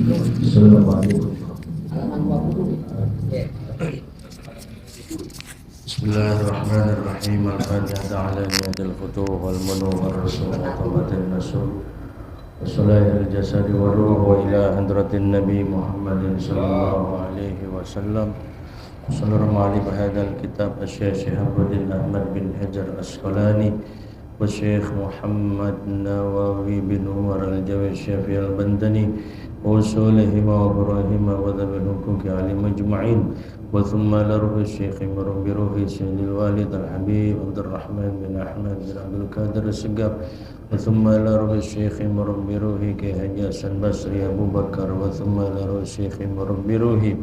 Assalamualaikum. Bismillahirrahmanirrahim. Al-Fatihah ala niyadil futuh wal munu wal rasul wa tamatin nasul wassalaihil jasadi wa ruh wa ila hadratin nabi Muhammadin sallallahu alaihi wasallam. Sallallahu alaihi wa hadal kitab Asy-Syaikh Syihabuddin Ahmad bin Hajar Asqalani wa Syekh Muhammad Nawawi bin Umar al-Jawi Syafi'i al-Bandani wa usulihim wa burahim wa dhabil huquqi alim ajma'in wa thumma la ruhi Syekh Murabbi ruhi Sayyidil Walid al-Habib Abdurrahman bin Ahmad bin Abdul Qadir As-Segaf wa thumma la ruhi Syekh Murabbi ruhi Ki Haji Hasan Basri Abu Bakar wa thumma la ruhi Syekh Murabbi ruhi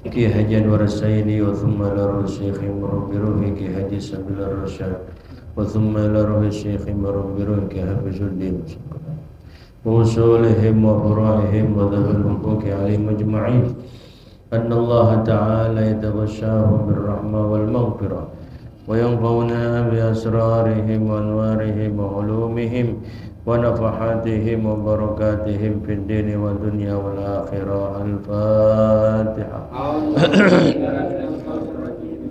Ki Haji Anwar As-Sayyidi wa thumma la ruhi Syekh Murabbi ruhi Ki Haji Sabil Ar-Rasyad wa thumma la ruhi Syekh Murabbi ruhi Ki Hafizuddin وصولهم وفرائهم وذوي الحقوق عليهم أجمعين أن الله تعالى يتغشاهم بالرحمة والمغفرة وينفعنا بأسرارهم وأنوارهم وعلومهم ونفحاتهم وبركاتهم في الدين والدنيا والآخرة. الفاتحة.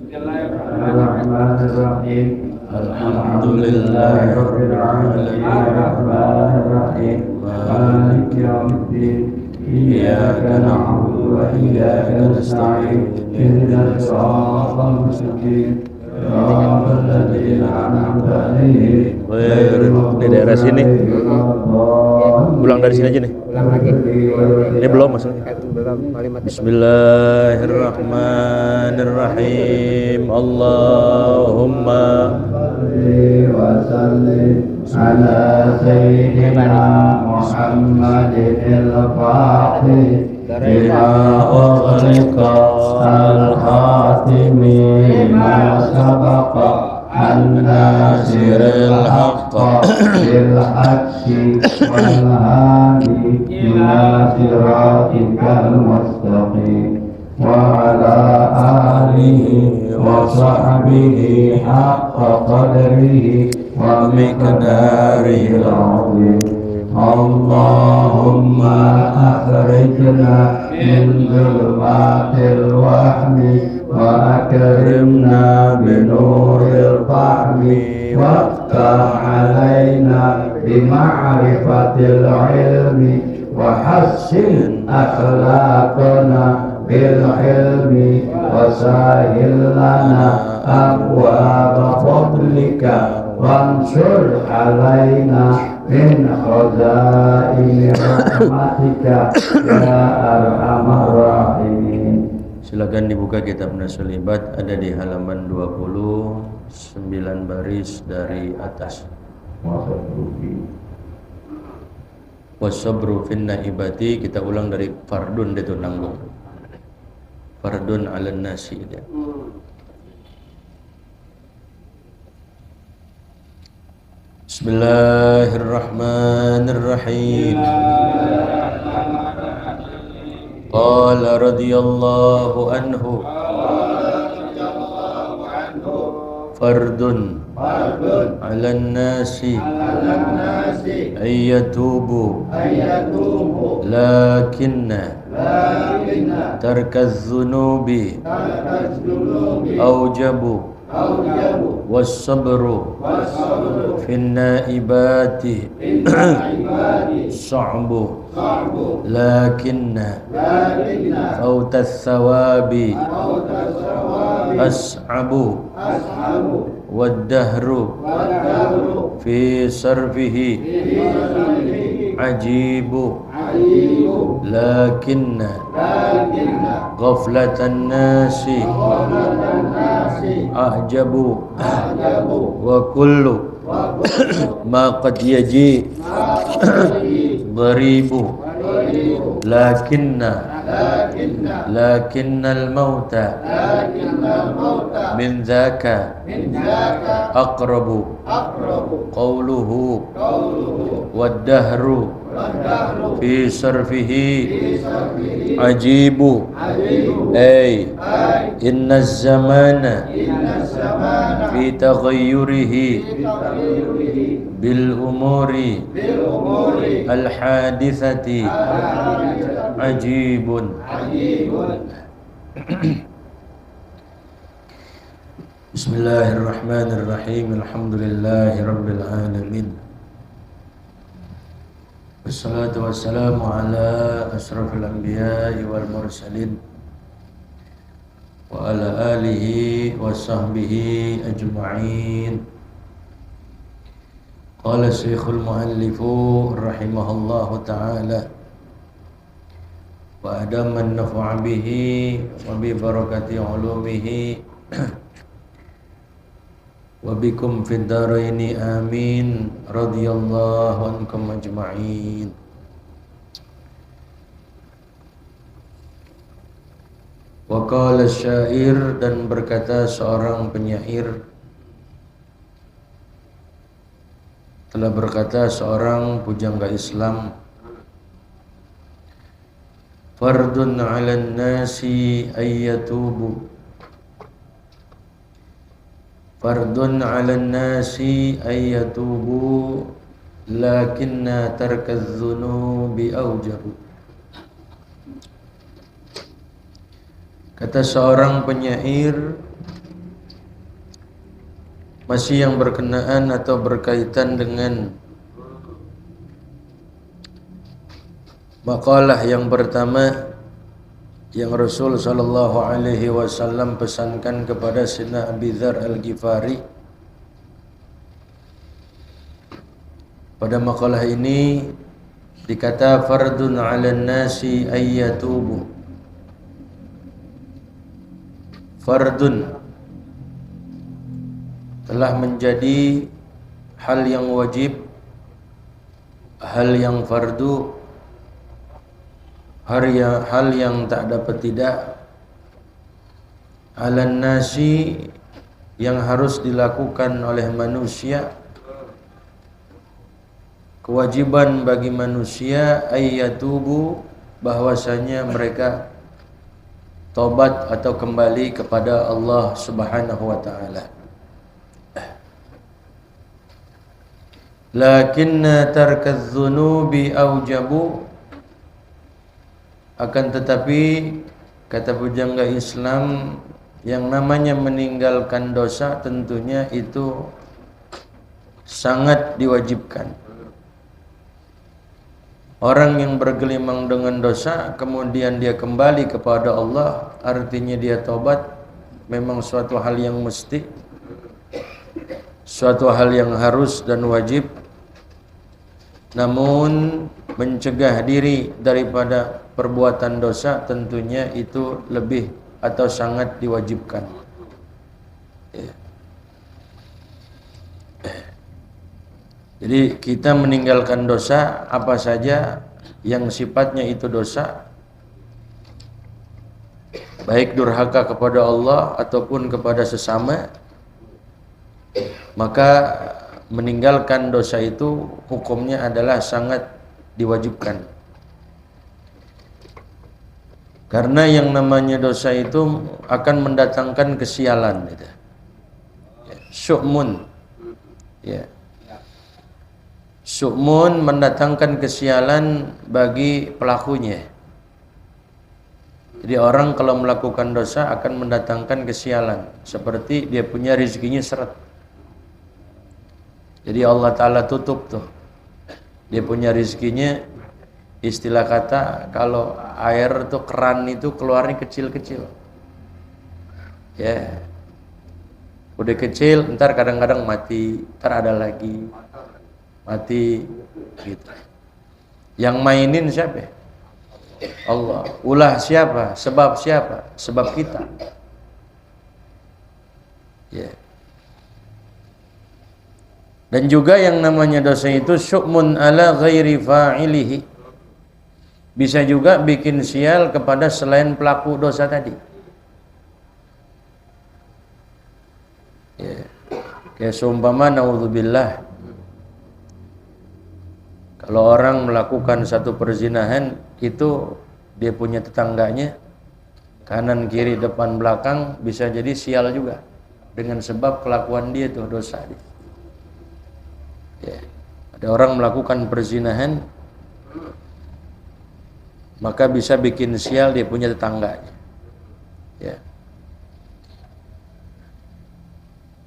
Bismillahirrahmanirrahim. Alhamdulillahi rabbil alamin arrahmanir rahim maliki yaumiddin iyyaka na'budu wa iyyaka nasta'in ihdinas siratal mustaqim siratal ladzina an'amta 'alaihim di daerah sini. Pulang dari sini aja nih. Pulang lagi. Ini belum maksudnya. Bismillahirrahmanirrahim. Allahumma wa sallim ala sayyidina Muhammadin al-Fatih lima ughliqa al-khatimi lima sabaqa an-nasiril haqqa bil haqqi wal hadi ila siratikal mustaqim wa ala alihi wa sahbihi haqqa qadrihi wa miqdarihil azim. Allahumma akhrijna min dhulumatil wahmi wa akrimna binuril fahmi waftah alaina bima'rifatil ilmi wa hassin akhlaqana bil ilmi wa sahil lana abwaaba fadlika wansur alaina min khazaini rahmatika ya arhamar rahimin. Silakan dibuka kitab Nasul Ibad, ada di halaman 20, 9 baris dari atas. Wasabru fin naibati, kita ulang dari fardun itu nanggung. Fardun 'alan nasi dia. Bismillahirrahmanirrahim. Qala radhiyallahu anhu fardun 'alan nasi ayyatubu lakinna tarkaz zunubi aujabu was-sabru fin naibati sa'bu lakinna fautas sawabi as'abu wad-dahru fi sarfihi ajibu lakinna ghaflatan nasi ajabu wa kullu ma qad yaji dharibu lakinnal mauta min dhaka aqrabu qawluhu wad-dahru fi sarfihi ajibu ay inna zamana fi taghayyurihi bil umuri al hadithati ajibun. Bismillahirrahmanirrahim. Alhamdulillahi rabbil alamin. Wassalatu wassalamu ala asrafil anbiya'i wal mursalin wa ala alihi wa sahbihi ajma'in. Qala Syekhul Muallifu rahimahullahu ta'ala wa adaman nafa'a bihi wa bi barakati ulumihi wa bikum fid dharaini amin radhiyallahu ankum ajma'in. Wa qala syair, dan berkata seorang penyair, telah berkata seorang pujangga Islam, fardun 'alan nasi ayyatubu, fardun 'alan nasi ayyatubu, lakinna tarkadz dzunubi aujabu. Kata seorang penyair, masih yang berkenaan atau berkaitan dengan makalah yang pertama yang Rasul sallallahu alaihi wasallam pesankan kepada Sayyidina Abi Dzar Al-Ghifari. Pada makalah ini dikata fardun 'alan nasi ayyatubu. Fardun telah menjadi hal yang wajib, hal yang fardu, hal yang tak dapat tidak, 'alan nasi yang harus dilakukan oleh manusia, kewajiban bagi manusia ayyatubu, bahwasanya mereka tobat atau kembali kepada Allah Subhanahu wa taala. Lakinna tarkadz dzunubi aujabu, akan tetapi kata pujangga Islam, yang namanya meninggalkan dosa tentunya itu sangat diwajibkan. Orang yang bergelimang dengan dosa kemudian dia kembali kepada Allah, artinya dia tobat, memang suatu hal yang mesti, suatu hal yang harus dan wajib. Namun mencegah diri daripada perbuatan dosa tentunya itu lebih atau sangat diwajibkan. Jadi kita meninggalkan dosa apa saja yang sifatnya itu dosa, baik durhaka kepada Allah ataupun kepada sesama, maka meninggalkan dosa itu hukumnya adalah sangat diwajibkan. Karena yang namanya dosa itu akan mendatangkan kesialan, gitu. Syu'mun, ya. Syu'mun mendatangkan kesialan bagi pelakunya. Jadi orang kalau melakukan dosa akan mendatangkan kesialan, seperti dia punya rezekinya seret. Jadi Allah Ta'ala tutup tuh, dia punya rezekinya, istilah kata kalau air tuh keran itu keluarnya kecil-kecil, ya, udah kecil, ntar kadang-kadang mati, ntar ada lagi mati, gitu. Yang mainin siapa? Allah. Ulah siapa? Sebab siapa? Sebab kita, ya. Dan juga yang namanya dosa itu syu'mun ala ghairi fa'ilihi, bisa juga bikin sial kepada selain pelaku dosa tadi, ya. Kayak seumpama naudzubillah, kalau orang melakukan satu perzinahan itu dia punya tetangganya kanan kiri depan belakang, bisa jadi sial juga dengan sebab kelakuan dia itu dosa dia. Ya. Ada orang melakukan perzinahan, maka bisa bikin sial dia punya tetangganya. Ya.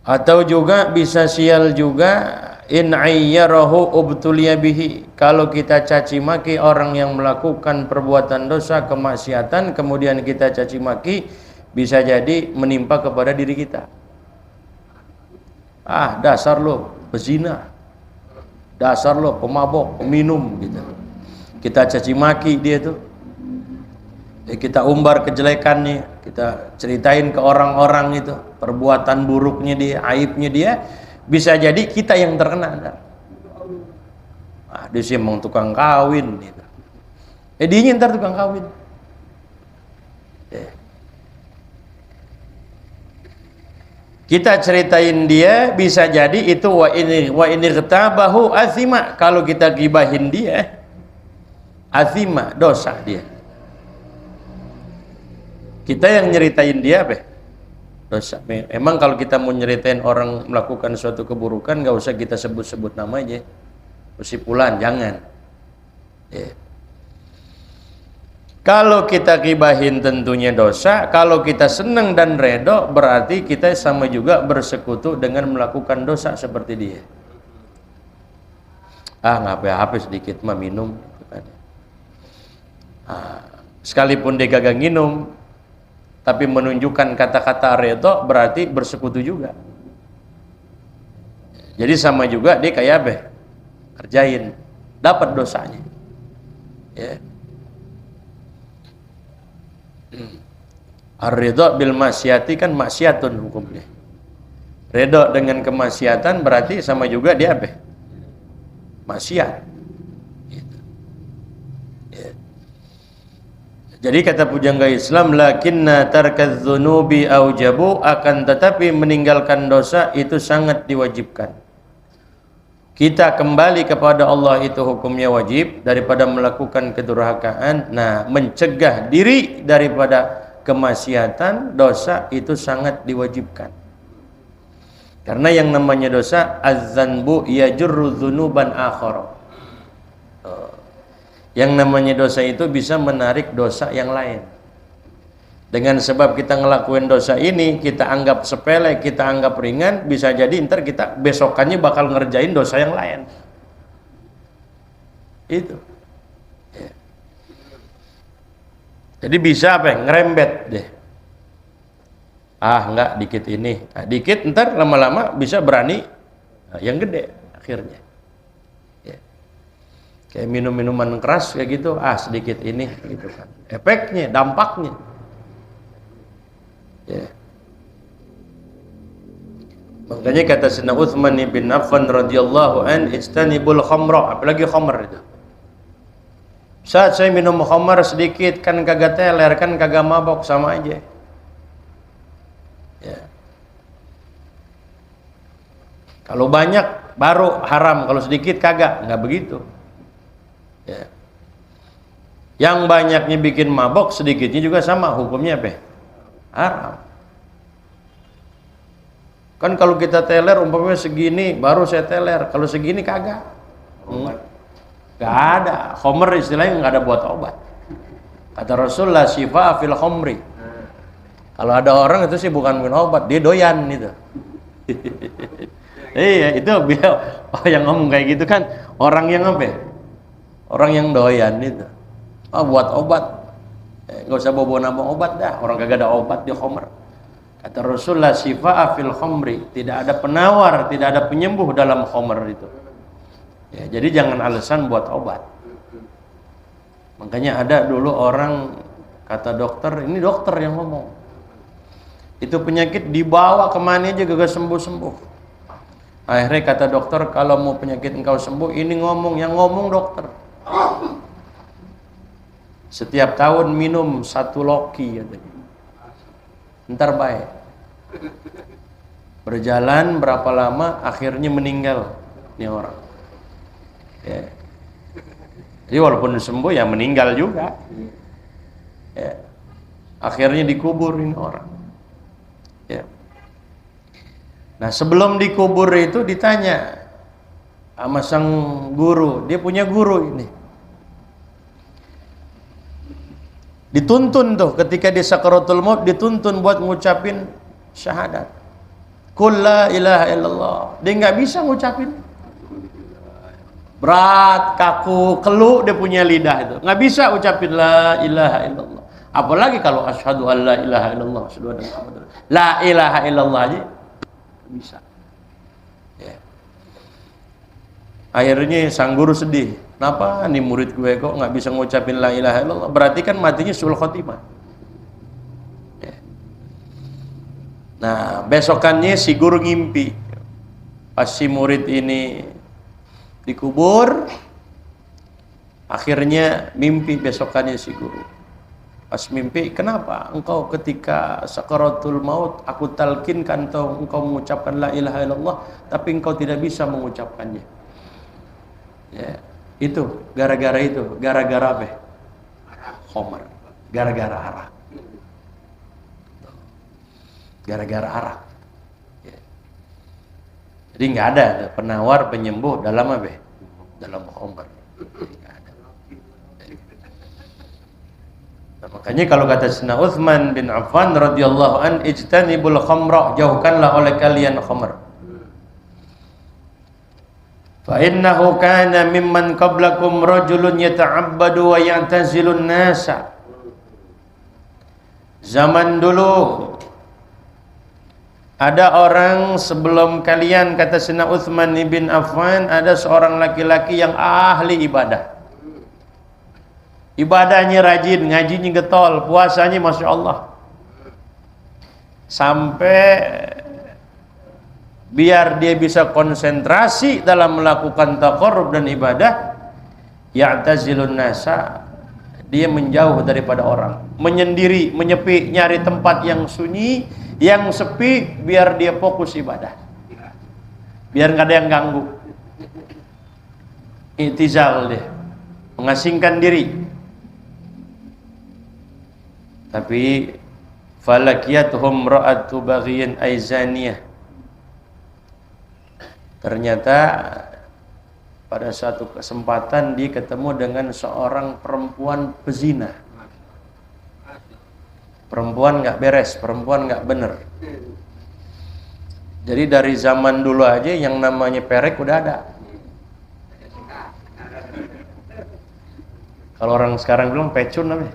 Atau juga bisa sial juga in ayyarahu ubtuliya bihi, kalau kita caci maki orang yang melakukan perbuatan dosa kemaksiatan kemudian kita caci maki, bisa jadi menimpa kepada diri kita. Ah, dasar lo pezina, dasar lo pemabok, peminum gitu. Kita caci maki dia tuh, kita umbar kejelekannya, kita ceritain ke orang-orang itu perbuatan buruknya dia, aibnya dia, bisa jadi kita yang terkena. Ah, dia sih emang tukang kawin gitu. Dia ntar tukang kawin. Kita ceritain dia, bisa jadi itu wa ini ketabahu azima, kalau kita gibahin dia azima, dosa dia. Kita yang nyeritain dia apa? Dosa. Emang kalau kita mau nyeritain orang melakukan suatu keburukan, nggak usah kita sebut-sebut namanya. Kesimpulan, jangan. Ya. Kalau kita gibahin tentunya dosa. Kalau kita senang dan redo, berarti kita sama juga bersekutu dengan melakukan dosa seperti dia. Ah, nggak apa-apa sedikit mah minum. Sekalipun dia gagal minum, tapi menunjukkan kata-kata redo, berarti bersekutu juga. Jadi sama juga dia kayak apa? Kerjain, dapat dosanya. Ya. Ar-ridha bil maksiati kan maksiatun hukumnya. Ridha dengan kemaksiatan berarti sama juga dia apa? Maksiat. Gitu. Ya. Jadi kata pujangga Islam, lakinna tarkadz dzunubi aujabu, akan tetapi meninggalkan dosa itu sangat diwajibkan. Kita kembali kepada Allah itu hukumnya wajib daripada melakukan kedurhakaan. Nah, mencegah diri daripada kemaksiatan, dosa itu sangat diwajibkan. Karena yang namanya dosa, az-zanbu yajurru dzunuban akhara. Yang namanya dosa itu bisa menarik dosa yang lain. Dengan sebab kita ngelakuin dosa ini, kita anggap sepele, kita anggap ringan, bisa jadi ntar kita besokannya bakal ngerjain dosa yang lain. Itu. Ya. Jadi bisa apa? Ngerembet deh. Ah, enggak, dikit ini. Nah, dikit ntar lama-lama bisa berani yang gede akhirnya. Ya. Kayak minum-minuman keras kayak gitu, sedikit ini gitu kan. Efeknya, dampaknya. Ya. Makanya kata Sayyidina Utsman bin Affan radhiyallahu an, istanibul khamra, apalagi khamr itu. Saat saya minum khamr sedikit kan kagak teler, kan kagak mabok, sama aja. Ya. Kalau banyak baru haram, kalau sedikit kagak, nggak begitu. Ya. Yang banyaknya bikin mabok, sedikitnya juga sama hukumnya apa? Haram. Kan kalau kita teler umpamanya segini baru saya teler, kalau segini kagak. Gak ada. Khamr istilahnya nggak ada buat obat. Kata Rasulullah, syifa fil khamri. Kalau ada orang itu sih bukan minum obat, dia doyan itu. Iya, itu beliau yang ngomong kayak gitu kan orang yang apa? Orang yang doyan itu. Buat obat. Nggak usah bawa nama obat dah, orang kagak ada obat di khamr. Kata Rasulullah, syifa'a fil khamri, tidak ada penawar, tidak ada penyembuh dalam khamr itu. Ya, jadi jangan alasan buat obat. Makanya ada dulu orang kata dokter, ini dokter yang ngomong, itu penyakit dibawa kemana aja gak sembuh-sembuh. Akhirnya kata dokter, kalau mau penyakit engkau sembuh, ini ngomong, yang ngomong dokter. Setiap tahun minum 1 loki katanya. Ntar baik. Berjalan berapa lama, akhirnya meninggal nih orang. Ya. Jadi walaupun sembuh ya meninggal juga. Ya. Akhirnya dikuburin orang. Ya. Nah, sebelum dikubur itu ditanya sama sang guru, dia punya guru ini. Dituntun tuh ketika di sakaratul maut, dituntun buat ngucapin syahadat. Qul la ilaha illallah. Dia nggak bisa ngucapin. Berat, kaku, keluh dia punya lidah itu. Nggak bisa ucapin la ilaha illallah. Apalagi kalau asyhadu an la ilaha illallah, asyhadu anna Muhammadar Rasulullah. La ilaha illallah aja bisa. Ya. Akhirnya sang guru sedih. Kenapa nih murid gue kok nggak bisa ngucapin la ilaha illallah? Berarti kan matinya suul khotimah. Ya. Nah, besokannya si guru ngimpi. Pas si murid ini dikubur, akhirnya mimpi besokannya si guru. Pas mimpi, kenapa engkau ketika sakaratul maut aku talkinkan atau engkau mengucapkan la ilaha illallah tapi engkau tidak bisa mengucapkannya? Ya, itu gara-gara apa? Khamar. Gara-gara arak. Gara-gara arak. Ya. Jadi nggak ada penawar penyembuh dalam apa? Dalam khamar. Nah, makanya kalau kata Sayyidina Utsman bin Affan radhiyallahu an, ijtanibul khamra, jauhkanlah oleh kalian khamr. Fa innahu kana mimman qablakum rajulun yata'abbadu wa ya'tazilun nasa. Zaman dulu ada orang sebelum kalian, kata Sayyidina Utsman bin Affan, ada seorang laki-laki yang ahli ibadah. Ibadahnya rajin, ngajinya getol, puasanya Masya Allah. Sampai biar dia bisa konsentrasi dalam melakukan taqarrub dan ibadah, ya'tazilun nasa, dia menjauh daripada orang, menyendiri, menyepi, nyari tempat yang sunyi, yang sepi, biar dia fokus ibadah, biar nggak ada yang ganggu. I'tizal dia, mengasingkan diri. Tapi falakiyatuhum ra'atu baghiyin aizaniyah. Ternyata pada suatu kesempatan dia ketemu dengan seorang perempuan pezina. Perempuan nggak beres, perempuan nggak bener. Jadi dari zaman dulu aja yang namanya perek udah ada. Kalau orang sekarang bilang pecun namanya.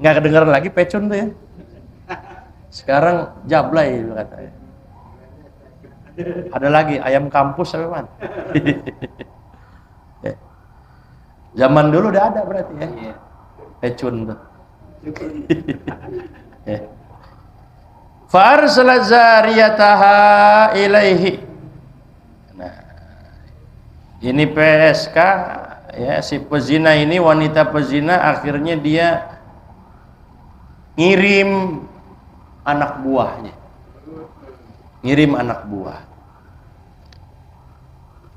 Nggak kedengeran lagi pecun tuh ya. Sekarang jablay katanya. Ada lagi ayam kampus apa man? Zaman dulu udah ada berarti ya. Pecun tuh. Fa arsalat zariyataha ilaihi. Nah, ini PSK ya, si pezina ini, wanita pezina, akhirnya dia ngirim anak buahnya. Ngirim anak buah.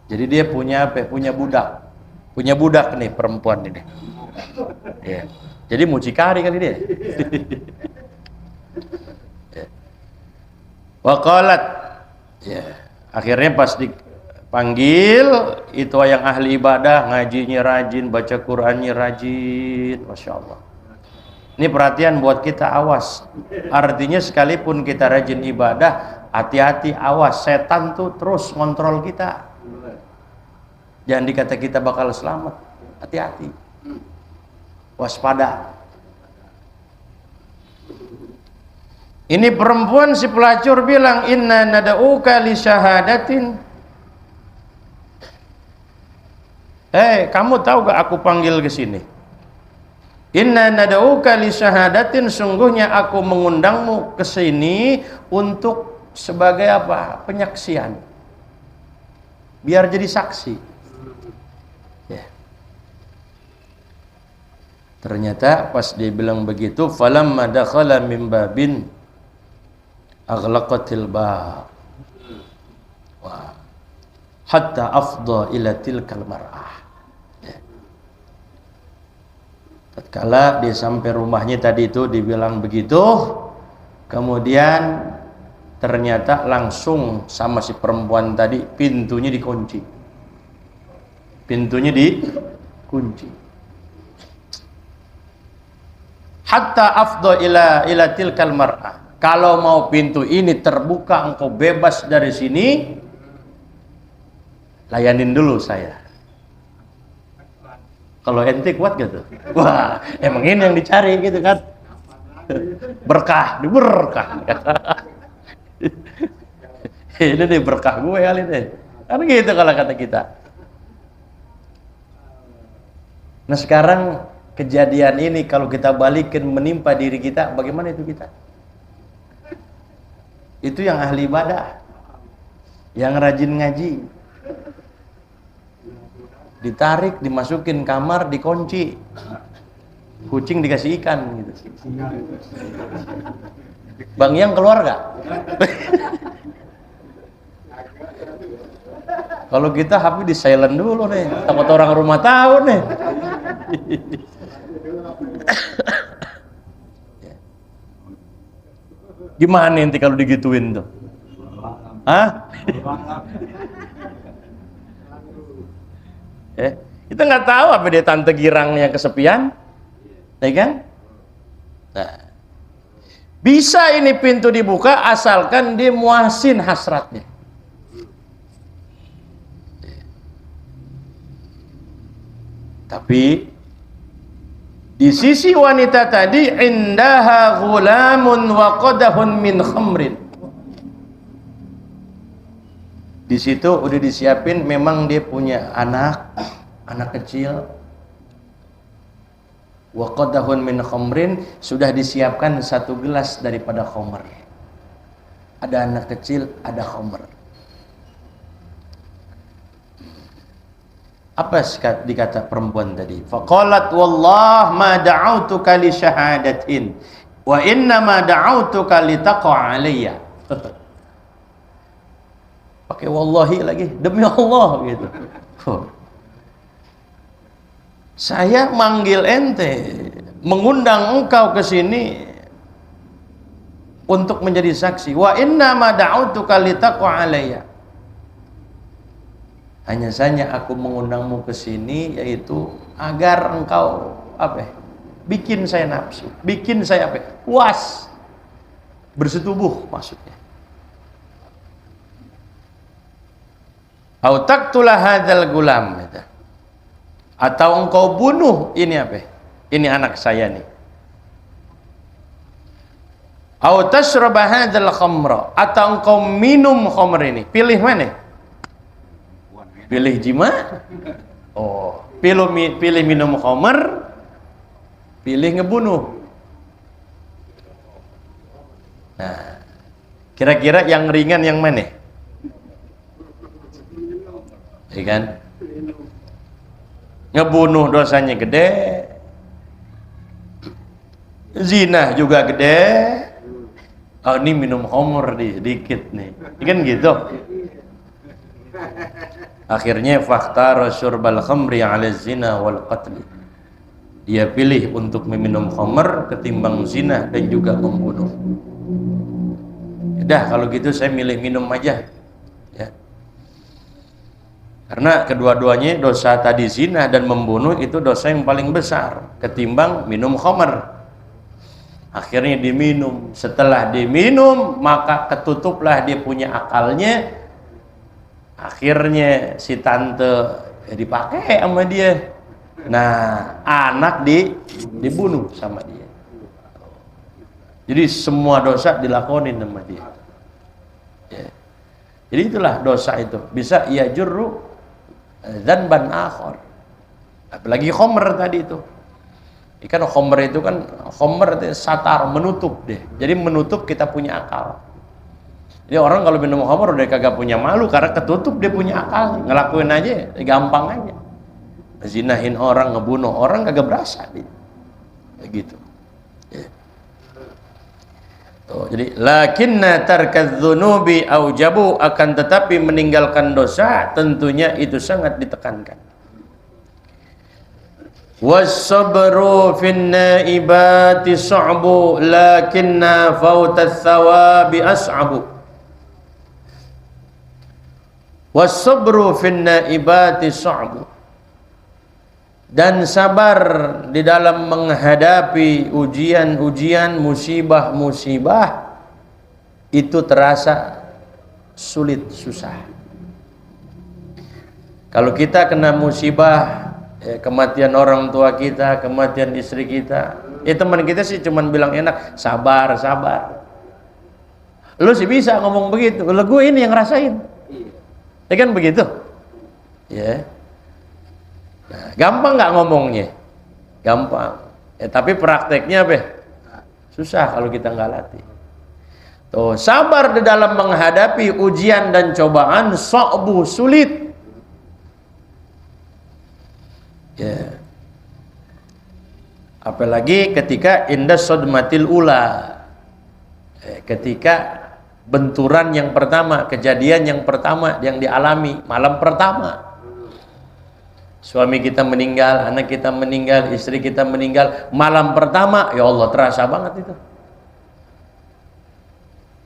Jadi dia punya apa? Punya budak. Punya budak nih perempuan ini. Ya. Jadi mucikari kali dia. Ya. Waqalat. Ya. Akhirnya pas dipanggil, itu yang ahli ibadah, ngajinya rajin, baca Qur'annya rajin, Masya Allah. Ini perhatian buat kita, awas. Artinya sekalipun kita rajin ibadah, hati-hati, awas, setan tuh terus ngontrol kita. Jangan dikata kita bakal selamat, hati-hati, waspada. Ini perempuan, si pelacur bilang, inna nada'uka li syahadatin. Kamu tahu gak aku panggil ke sini? Inna nada'uka li syahadatin, sungguhnya aku mengundangmu ke sini untuk sebagai apa? Penyaksian. Biar jadi saksi. Ya. Ternyata pas dia bilang begitu, falamma dakhala min babin aghlaqatil bab. Wah. Hatta afdha ila tilkal mar'ah. Tatkala dia sampai rumahnya tadi itu dibilang begitu, kemudian ternyata langsung sama si perempuan tadi pintunya dikunci. Pintunya dikunci. hatta afdha ila tilkal mar'ah. Kalau mau pintu ini terbuka, engkau bebas dari sini, layanin dulu saya. Kalau ente kuat gitu, wah emang ini yang dicari gitu kan, berkah, berkah. Ini nih berkah gue kali deh, kan gitu kalau kata kita. Nah sekarang kejadian ini kalau kita balikin menimpa diri kita, bagaimana itu kita? Itu yang ahli ibadah, yang rajin ngaji, ditarik, dimasukin kamar, dikunci, kucing dikasih ikan gitu. Bang Yang keluar gak? Kalau kita HP di silent dulu nih, takut orang rumah tahu nih. Gimana nanti kalau digituin tuh? Hah? Kita nggak tahu apa dia tante girangnya kesepian, ya kan? Nah, bisa ini pintu dibuka asalkan dia muasin hasratnya. Tapi di sisi wanita tadi, indaha ghulamun wa qadahun min khamrin. Di situ udah disiapin, memang dia punya anak kecil. Wa qadahun min khamrin, sudah disiapkan satu gelas daripada khamr. Ada anak kecil, ada khamr. Apa dikata perempuan tadi? Faqalat wallah ma da'autuka li syahadatin wa inna ma da'autuka li taqa alayya. Pakai wallahi lagi, demi Allah gitu. Saya manggil ente, mengundang engkau ke sini untuk menjadi saksi. Wa inna ma da'autuka li taqa alayya. Hanya saja aku mengundangmu ke sini yaitu agar engkau bikin saya nafsu, bikin saya puas, bersetubuh maksudnya. Au taqtula hadzal gulam, atau engkau bunuh ini ini anak saya nih. Au tashraba hadzal khamra, atau engkau minum khamr ini. Pilih mana? Pilih jima, pilih minum khamr, pilih ngebunuh. Nah, kira-kira yang ringan yang mana? Iya kan? Ngebunuh dosanya gede, zina juga gede. Oh ini minum khamr dikit nih, kan gitu. Akhirnya fakhtara syurbal khamri 'ala zina wal qatl. Dia pilih untuk meminum khamr ketimbang zina dan juga membunuh. Udah kalau gitu saya milih minum aja. Ya. Karena kedua-duanya dosa tadi zina dan membunuh itu dosa yang paling besar ketimbang minum khamr. Akhirnya diminum. Setelah diminum maka ketutuplah dia punya akalnya. Akhirnya si tante dipakai sama dia. Nah, anak dibunuh sama dia. Jadi semua dosa dilakonin sama dia. Ya. Jadi itulah dosa itu. Bisa ia jurru dzanban akhar. Apalagi khamr tadi itu. Ikan khamr itu kan satar, menutup deh. Jadi menutup kita punya akal. Jadi orang kalau minum khamr udah kagak punya malu karena ketutup dia punya akal, ngelakuin aja, gampang aja. Zinahin orang, ngebunuh orang kagak berasa dia. Gitu. Ya. Tuh, jadi lakinna tarkadz dzunubi aujabu, akan tetapi meninggalkan dosa tentunya itu sangat ditekankan. Was-sabru fin naibati su'bu lakinna fawta tsawabi as'abu. Was-sabru fin naibati su'bu. dan sabar di dalam menghadapi ujian-ujian, musibah-musibah, itu terasa sulit, susah. Kalau kita kena musibah, kematian orang tua kita, kematian istri kita, teman kita sih cuman bilang enak, sabar, sabar. Lu sih bisa ngomong begitu, lu gue ini yang ngerasain. Ya kan begitu? Ya. Nah, gampang nggak ngomongnya? Gampang. Tapi prakteknya apa? Susah kalau kita nggak latih. Tuh, sabar di dalam menghadapi ujian dan cobaan, sa'bu, sulit. Ya. Apalagi ketika indas sodmatil ula, ketika benturan yang pertama, kejadian yang pertama yang dialami malam pertama, suami kita meninggal, anak kita meninggal, istri kita meninggal, malam pertama, ya Allah terasa banget itu.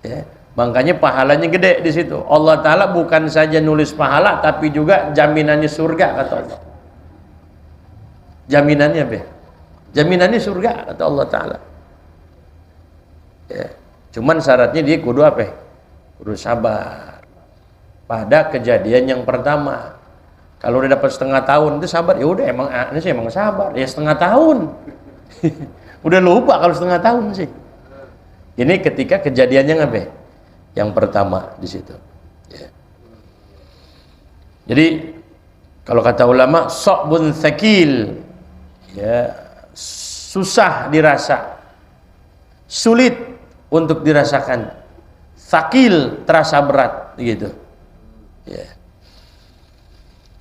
Ya, makanya pahalanya gede di situ. Allah Ta'ala bukan saja nulis pahala, tapi juga jaminannya surga, kata Allah. Jaminannya apa? Jaminannya surga, kata Allah Ta'ala. Ya. Cuman syaratnya dia kudu apa? Kudu sabar pada kejadian yang pertama. Kalau udah dapat setengah tahun itu sabar, ya udah ini sih emang sabar. Ya setengah tahun. Udah lupa kalau setengah tahun sih. Ini ketika kejadiannya apa? Yang pertama di situ. Ya. Jadi kalau kata ulama, sa'bun tsaqil, ya, susah dirasa, sulit untuk dirasakan, tsaqil terasa berat gitu. Ya.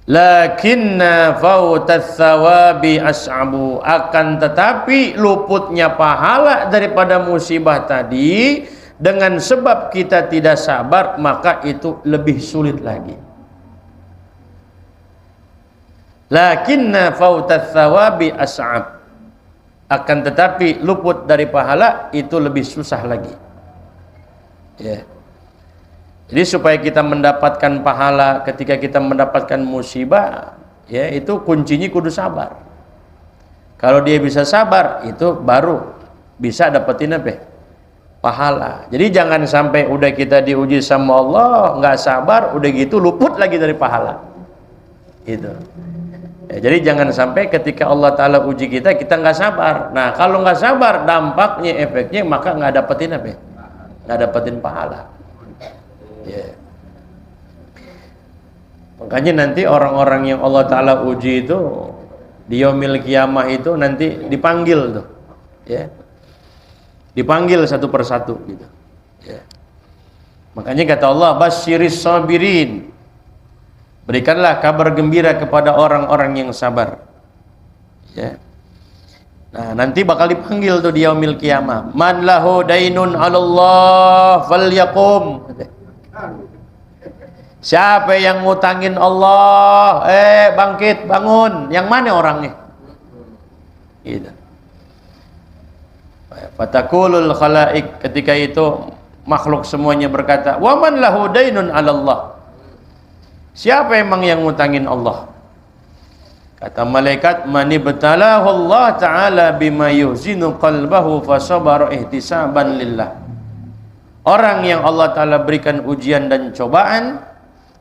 Lakinna fautat thawabi as'abu, akan tetapi luputnya pahala daripada musibah tadi dengan sebab kita tidak sabar, maka itu lebih sulit lagi. Lakinna fautat thawabi as'ab, akan tetapi luput dari pahala itu lebih susah lagi. Ya. Jadi supaya kita mendapatkan pahala ketika kita mendapatkan musibah, ya itu kuncinya kudu sabar. Kalau dia bisa sabar, itu baru bisa dapetin apa? Pahala. Jadi jangan sampai udah kita diuji sama Allah, nggak sabar, udah gitu luput lagi dari pahala. Gitu. Ya, jadi jangan sampai ketika Allah Ta'ala uji kita, kita nggak sabar. Nah kalau nggak sabar, dampaknya, efeknya, maka nggak dapetin apa? Nggak dapetin pahala. Ya. Makanya nanti orang-orang yang Allah Ta'ala uji itu di yaumil qiyamah itu nanti dipanggil tuh, ya, dipanggil satu persatu gitu. Ya. Makanya kata Allah, basyiris sabirin, berikanlah kabar gembira kepada orang-orang yang sabar. Ya. Nah nanti bakal dipanggil tuh di yaumil qiyamah, man lahu dainun 'alallah falyakum. Siapa yang ngutangin Allah, bangkit, bangun. Yang mana orangnya? Gitu. Fatakulul khalaik, ketika itu makhluk semuanya berkata, wa man lahu dainun 'alallah. Siapa emang yang ngutangin Allah? Kata malaikat, man ibtalahu Allah Ta'ala bima yuhzinu qalbahu fasabara ihtisaban lillah. Orang yang Allah Ta'ala berikan ujian dan cobaan,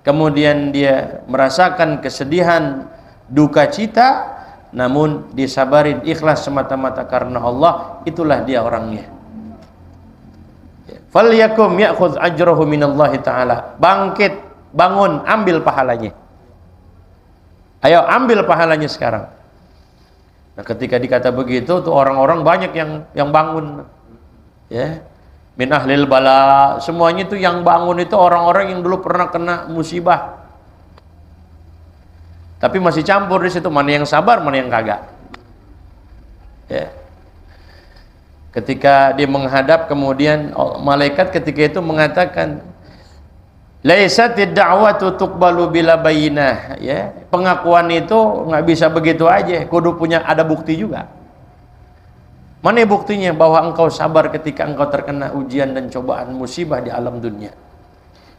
kemudian dia merasakan kesedihan, duka cita, namun disabarin ikhlas semata-mata karena Allah, itulah dia orangnya. Falyakum ya'khudh ajrahu minallahi ta'ala. Bangkit, bangun, ambil pahalanya. Ayo ambil pahalanya sekarang. Nah ketika dikata begitu tuh orang-orang banyak yang bangun. Ya. Min ahlil bala, semuanya itu yang bangun itu orang-orang yang dulu pernah kena musibah, tapi masih campur di situ, mana yang sabar, mana yang kagak. Ya. Ketika dia menghadap, kemudian malaikat ketika itu mengatakan, laisatid da'watu tuqbalu bila bayyinah. Ya, pengakuan itu nggak bisa begitu aja, kudu punya ada bukti juga. Mana buktinya bahwa engkau sabar ketika engkau terkena ujian dan cobaan musibah di alam dunia?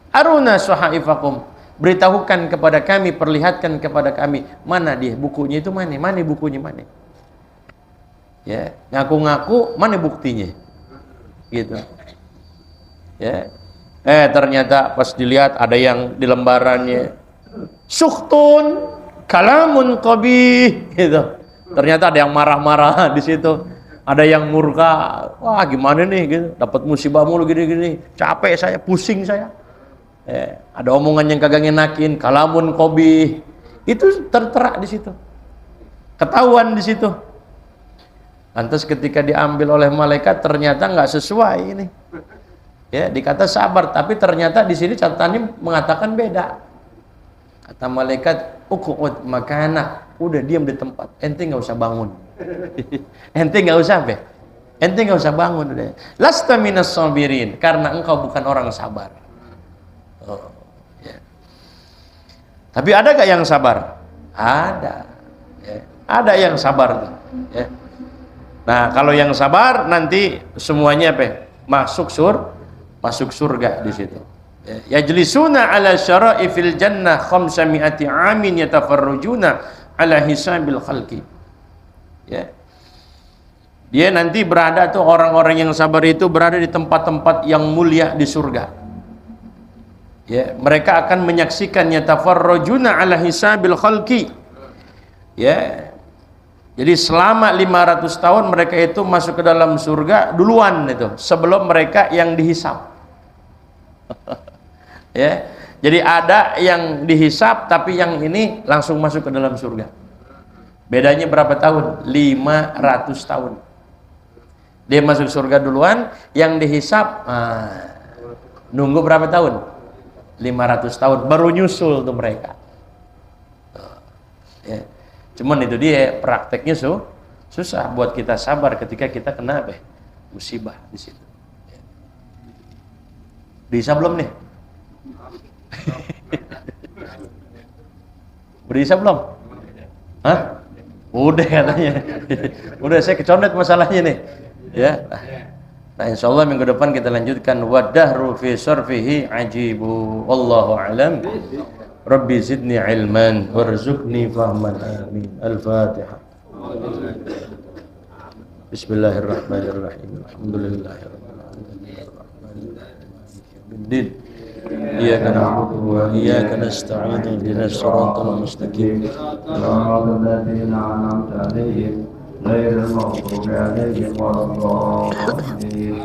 Aruna suhaifakum, beritahukan kepada kami, perlihatkan kepada kami. Mana dia bukunya itu, mana bukunya, mana. Ya, ngaku-ngaku, mana buktinya? Gitu. Ya. Ternyata pas dilihat ada yang di lembarannya sukhtun kalamun qabih gitu. Ternyata ada yang marah-marah di situ. Ada yang murka, wah gimana nih gitu, dapat musibah mulu gini-gini, capek saya, pusing saya. Ada omongan yang kagak ngenakin, kalamun qabih. Itu tertera di situ. Ketahuan di situ. Lantas ketika diambil oleh malaikat ternyata nggak sesuai ini. Ya, dikata sabar, tapi ternyata di sini catatannya mengatakan beda. Kata malaikat, uqud makana, udah diam di tempat, ente nggak usah bangun. Ente nggak usah ente nggak usah bangun udah. Lasta minas sabirin, karena engkau bukan orang sabar. Oh, ya. Tapi ada gak yang sabar? Ada. Ya. Ada yang sabar. Ya. Nah, kalau yang sabar nanti semuanya masuk surga di situ. Yajlisuna ala syara'i fil jannah khamsami'ati amin yatafarrujuna ala hisabil khalqi. Ya. Dia nanti berada tuh, orang-orang yang sabar itu berada di tempat-tempat yang mulia di surga. Ya, mereka akan menyaksikan yatafarrujuna ala hisabil khalqi. Ya. Jadi selama 500 tahun mereka itu masuk ke dalam surga duluan itu, sebelum mereka yang dihisab. Ya. Jadi ada yang dihisab tapi yang ini langsung masuk ke dalam surga. Bedanya berapa tahun? 500 tahun. Dia masuk surga duluan, yang dihisab nunggu berapa tahun? 500 tahun baru nyusul tuh mereka. Ya. Cuman itu dia prakteknya susah buat kita sabar ketika kita kena musibah di situ. Ya. Bisa belum nih? Bisa belum? Hah? Udah katanya. Udah, saya kecondet masalahnya nih. Ya. Nah, insyaallah minggu depan kita lanjutkan wadahru fi sarfihi ajibu. Wallahu a'lam. Rabbi zidni ilman warzuqni fahman. Amin. Al-Fatihah. Bismillahirrahmanirrahim. Alhamdulillahirabbil alamin. Arrahmanirrahim. Iyyaka na'budu wa iyyaka nasta'in. Ihdinas siratal mustaqim. Siratal ladzina an'amta 'alaihim ghairil maghdubi 'alaihim waladdallin.